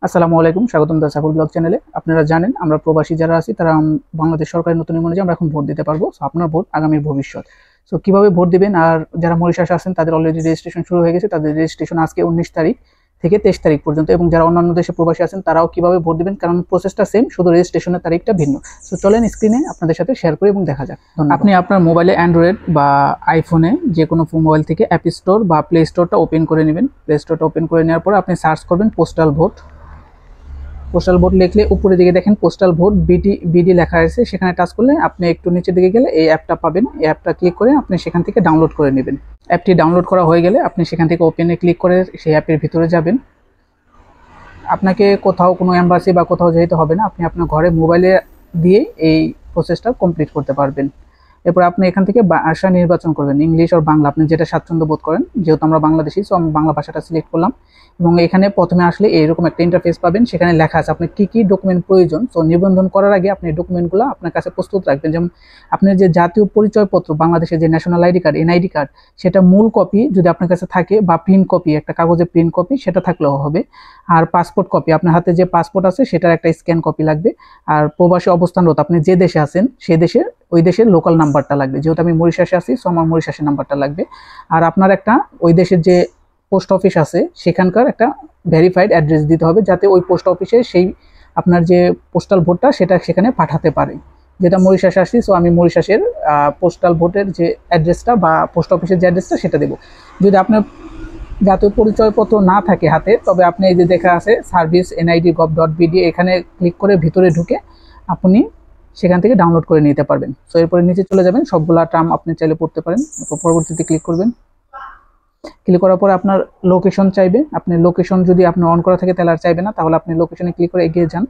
আসসালামু আলাইকুম, স্বাগতম দা সাকুর ব্লগ চ্যানেলে। আপনারা জানেন আমরা প্রবাসী যারা আছি তারা বাংলাদেশ সরকারের নতুন নিয়ম অনুযায়ী আমরা এখন ভোট দিতে পারবো। সো আপনার ভোট আগামীর ভবিষ্যৎ। সো কিভাবে ভোট দিবেন, আর যারা মরিশাস আছেন তাদের অলরেডি রেজিস্ট্রেশন শুরু হয়ে গেছে, তাদের রেজিস্ট্রেশন আজকে 19 তারিখ থেকে 23 তারিখ পর্যন্ত, এবং যারা অন্যান্য দেশে প্রবাসী আছেন তারাও কিভাবে ভোট দিবেন, কারণ প্রসেসটা সেম, শুধু রেজিস্ট্রেশনের তারিখটা ভিন্ন। সো চলেন স্ক্রিনে আপনাদের সাথে শেয়ার করি এবং দেখা যাক। আপনি আপনার মোবাইলে অ্যান্ড্রয়েড বা আইফোনে যে কোনো মোবাইল থেকে অ্যাপ স্টোর বা প্লে স্টোরটা ওপেন করে নেবেন। প্লে স্টোরটা ওপেন করে নেওয়ার পর আপনি সার্চ করবেন পোস্টাল ভোট। পোস্টাল ভোট লিখলে উপরের দিকে দেখেন পোস্টাল ভোট বিডি লেখা আছে, সেখানে টাচ করলে আপনি একটু নিচের দিকে গেলে এই অ্যাপটা পাবেন। এই অ্যাপটা ক্লিক করে আপনি সেখান থেকে ডাউনলোড করে নেবেন। অ্যাপটি ডাউনলোড করা হয়ে গেলে আপনি সেখান থেকে ওপেনে ক্লিক করে সেই অ্যাপের ভিতরে যাবেন। আপনাকে কোথাও কোনো এম্বাসি বা কোথাও যেতে হবে না, আপনি আপনার ঘরে মোবাইলে দিয়ে এই প্রসেসটা কমপ্লিট করতে পারবেন। এরপর আপনি এখান থেকে ভাষা নির্বাচন করবেন, ইংলিশ আর বাংলা, আপনি যেটা স্বাচ্ছন্দ্য বোধ করেন। যেহেতু আমরা বাংলাদেশি, সো আমি বাংলা ভাষাটা সিলেক্ট করলাম। এবং এখানে প্রথমে আসলে এইরকম একটা ইন্টারফেস পাবেন, সেখানে লেখা আছে আপনার কী কী ডকুমেন্ট প্রয়োজন। সো নিবন্ধন করার আগে আপনি ডকুমেন্টগুলো আপনার কাছে প্রস্তুত রাখবেন। যেমন আপনার যে জাতীয় পরিচয়পত্র, বাংলাদেশের যে national ID card, NID card, সেটা মূল কপি যদি আপনার কাছে থাকে, বা প্রিন্ট কপি, একটা কাগজে প্রিন্ট কপি সেটা থাকলেও হবে। আর পাসপোর্ট কপি, আপনার হাতে যে পাসপোর্ট আছে সেটার একটা স্ক্যান কপি লাগবে। আর প্রবাসী অবস্থানরত আপনি যে দেশে আছেন সেই দেশের ওই দেশের লোকাল নাম্বারটা লাগবে। যেহেতু আমি মরিশাসে আছি, সো আমার মরিশাসের নাম্বারটা লাগবে। আর আপনার একটা ওই দেশের যে পোস্ট অফিস আছে সেখানকার একটা ভেরিফাইড অ্যাড্রেস দিতে হবে, যাতে ওই পোস্ট অফিসে সেই আপনার যে পোস্টাল ভোটটা সেটা সেখানে পাঠাতে পারে। যেটা মরিশাসে আসছি, সো আমি মরিশাসের পোস্টাল ভোটের যে অ্যাড্রেসটা বা পোস্ট অফিসের যে অ্যাড্রেসটা সেটা দেবো। যদি আপনার জাতীয় পরিচয়পত্র না থাকে হাতে, তবে আপনি এই যে দেখা আছে সার্ভিস NID.gov.bd, এখানে ক্লিক করে ভিতরে ঢুকে আপনি সেখান থেকে ডাউনলোড করে নিতে পারবেন। সো এরপরে নিচে চলে যাবেন, সবগুলা টার্ম আপনি চাইলে পড়তে পারেন। এরপর পরবর্তীতে ক্লিক করবেন। ক্লিক করার পর আপনার লোকেশন চাইবে, আপনি লোকেশন যদি আপনার অন করা থাকে তাহলে আর চাইবে না, তাহলে আপনি লোকেশনে ক্লিক করে এগিয়ে যান।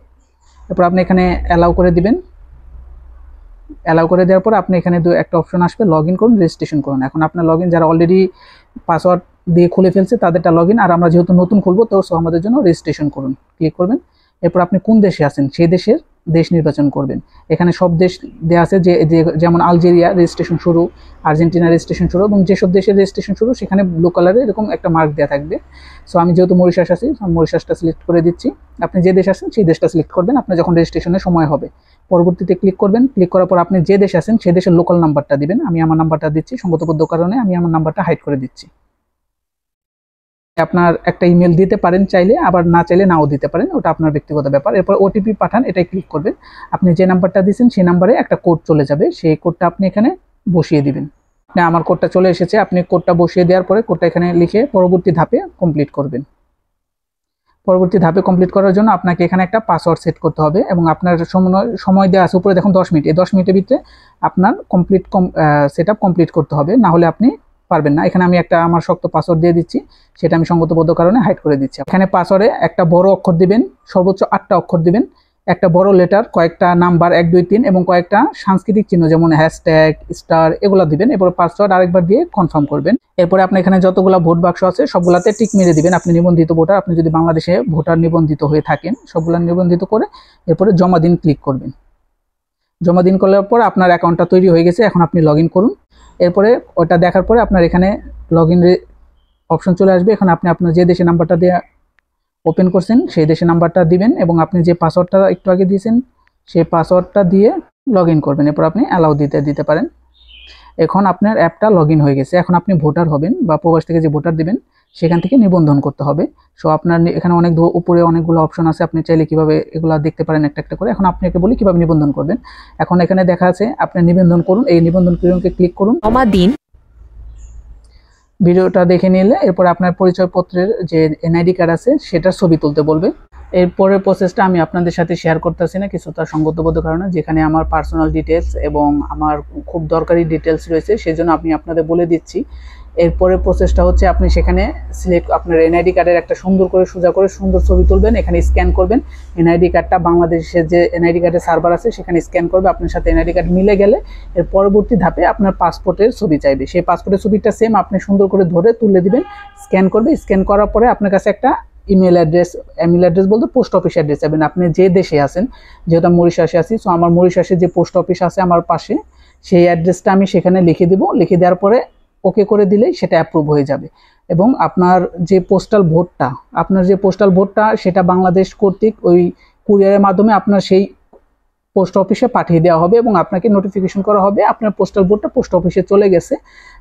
এরপর আপনি এখানে অ্যালাউ করে দিবেন। অ্যালাউ করে দেওয়ার পর আপনি এখানে একটা অপশন আসবে, লগ ইন করুন, রেজিস্ট্রেশন করুন। এখন আপনার লগ ইন, যারা অলরেডি পাসওয়ার্ড দিয়ে খুলে ফেলছে তাদেরটা লগ ইন, আর আমরা যেহেতু নতুন খুলবো তো সো আমাদের জন্য রেজিস্ট্রেশন করুন ক্লিক করবেন। এরপর আপনি কোন দেশে আছেন সেই দেশের দেশ নির্বাচন করবেন। এখানে সব দেশ দেওয়া আছে, যেমন আলজেরিয়া রেজিস্ট্রেশন শুরু, আর্জেন্টিনা রেজিস্ট্রেশন শুরু, এবং যেসব দেশের রেজিস্ট্রেশন শুরু সেখানে ব্লু কালারে এরকম একটা মার্ক দেওয়া থাকবে। সো আমি যেহেতু মরিশাস আছি, মরিশাসটা সিলেক্ট করে দিচ্ছি। আপনি যে দেশ আছেন সেই দেশটা সিলেক্ট করবেন আপনার যখন রেজিস্ট্রেশনের সময় হবে। পরবর্তীতে ক্লিক করবেন। ক্লিক করার পর আপনি যে দেশে আছেন সেই দেশের লোকাল নাম্বারটা দিবেন। আমি আমার নাম্বারটা দিচ্ছি, সঙ্গতবদ্ধ কারণে আমি আমার নাম্বারটা হাইড করে দিচ্ছি। আপনার একটা ইমেল দিতে পারেন চাইলে, আবার না চাইলে নাও দিতে পারেন, ওটা আপনার ব্যক্তিগত ব্যাপার। এরপর ওটিপি পাঠান, এটাই ক্লিক করবেন। আপনি যে নাম্বারটা দিয়েছেন সেই নাম্বারে একটা কোড চলে যাবে, সেই কোডটা আপনি এখানে বসিয়ে দিবেন। আমার কোডটা চলে এসেছে, আপনি কোডটা বসিয়ে দেওয়ার পরে কোডটা এখানে লিখে পরবর্তী ধাপে কমপ্লিট করবেন। পরবর্তী ধাপে কমপ্লিট করার জন্য আপনাকে এখানে একটা পাসওয়ার্ড সেট করতে হবে, এবং আপনার সময় দেওয়া আছে উপরে দেখুন 10 মিনিট। এই 10 মিনিটের ভিতরে আপনার সেটআপ কমপ্লিট করতে হবে, না হলে আপনি পারবেন না। এখানে আমি একটা আমার শক্ত পাসওয়ার্ড দিয়ে দিচ্ছি, সেটা আমি সঙ্গতবদ্ধ কারণে হাইড করে দিচ্ছি। এখানে পাসওয়ার্ডে একটা বড় অক্ষর দিবেন, সর্বোচ্চ 8টা অক্ষর দিবেন, একটা বড় লেটার, কয়েকটা নাম্বার 1 2 3 এবং কয়েকটা সাংস্কৃতিক চিহ্ন যেমন হ্যাশট্যাগ, স্টার, এগুলো দিবেন। এরপর পাসওয়ার্ড আরেকবার দিয়ে কনফার্ম করবেন। এরপরে আপনি এখানে যতগুলো ভোট বাক্স আছে সবগুলাতে টিক মেরে দিবেন। আপনি নিবন্ধিত ভোটার, আপনি যদি বাংলাদেশে ভোটার নিবন্ধিত হয়ে থাকেন সবগুলো নিবন্ধিত করে এরপরে জমা দিন ক্লিক করবেন। জমা দিন করার পর আপনার অ্যাকাউন্টটা তৈরি হয়ে গেছে, এখন আপনি লগ ইন করুন। এরপরে ওটা দেখার পরে আপনার এখানে লগ ইন অপশন চলে আসবে। এখানে আপনি আপনার যে দেশে নাম্বারটা দিয়ে ওপেন করছেন সেই দেশের নাম্বারটা দিবেন, এবং আপনি যে পাসওয়ার্ডটা একটু আগে দিয়েছেন সেই পাসওয়ার্ডটা দিয়ে লগ ইন করবেন। এরপর আপনি অ্যালাউ দিতে পারেন। এখন আপনার অ্যাপটা লগ ইন হয়ে গেছে। এখন আপনি ভোটার হবেন, বা প্রবাস থেকে যে ভোটার দিবেন সেখান থেকে নিবন্ধন করতে হবে। সো আপনার এখানে উপরে অনেকগুলো অপশন আছে, আপনি চাইলে কিভাবে এগুলো দেখতে পারেন একটা একটা করে। এখন আপনাকে বলি কিভাবে নিবন্ধন করবেন। এখন এখানে দেখা আছে আপনি নিবন্ধন করুন, এই নিবন্ধন ক্রিয়াকে ক্লিক করুন। দিন ভিডিওটা দেখে নিলে এরপর আপনার পরিচয়পত্রের যে NID কার্ড আছে সেটার ছবি তুলতে বলবে। এরপরের প্রসেসটা আমি আপনাদের সাথে শেয়ার করতেছি না, কিছুটা সঙ্গতবদ্ধ কারণে, যেখানে আমার পার্সোনাল ডিটেলস এবং আমার খুব দরকারি ডিটেলস রয়েছে, সেজন্য আমি আপনাদের বলে দিচ্ছি। এরপরের প্রসেসটা হচ্ছে আপনি সেখানে আপনার NID কার্ডের একটা সুন্দর করে সোজা করে সুন্দর ছবি তুলবেন, এখানে স্ক্যান করবেন। NID কার্ডটা বাংলাদেশের যে NID কার্ডের সার্ভার আছে সেখানে স্ক্যান করবে, আপনার সাথে NID কার্ড মিলে গেলে এর পরবর্তী ধাপে আপনার পাসপোর্টের ছবি চাইবে। সেই পাসপোর্টের ছবিটা সেম আপনি সুন্দর করে ধরে তুলে দিবেন, স্ক্যান করবে। স্ক্যান করার পরে আপনার কাছে একটা ইমেল অ্যাড্রেস বলতে পোস্ট অফিস অ্যাড্রেস যাবেন, আপনি যে দেশে আছেন। যেহেতু আমি মরিশাসে আছি, সো আমার মরিশাসে যে পোস্ট অফিস আছে আমার পাশে, সেই অ্যাড্রেসটা আমি সেখানে লিখে দিব। লিখে দেওয়ার পরে ওকে করে দিলেই সেটা অ্যাপ্রুভ হয়ে যাবে। এবং আপনার যে পোস্টাল ভোটটা সেটা বাংলাদেশ কর্তৃক ওই কুরিয়ারের মাধ্যমে আপনার সেই পোস্ট অফিসে পাঠিয়ে দেওয়া হবে এবং আপনাকে নোটিফিকেশন করা হবে আপনার পোস্টাল ভোটটা পোস্ট অফিসে চলে গেছে।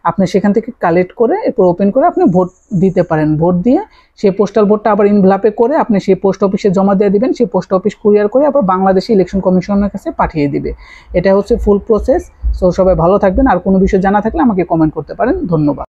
আপনি সেখান থেকে কালেক্ট করে এরপর ওপেন করে আপনি ভোট দিতে পারেন। ভোট দিয়ে সেই পোস্টাল ভোটটা আবার ইনভেলপে করে আপনি সেই পোস্ট অফিসে জমা দিয়ে দিবেন। সেই পোস্ট অফিস কুরিয়ার করে আবার বাংলাদেশে ইলেকশন কমিশনের কাছে পাঠিয়ে দিবে। এটা হচ্ছে ফুল প্রসেস। সো সবাই ভালো থাকবেন। আর কোনো বিষয় জানা থাকলে আমাকে কমেন্ট করতে পারেন। ধন্যবাদ।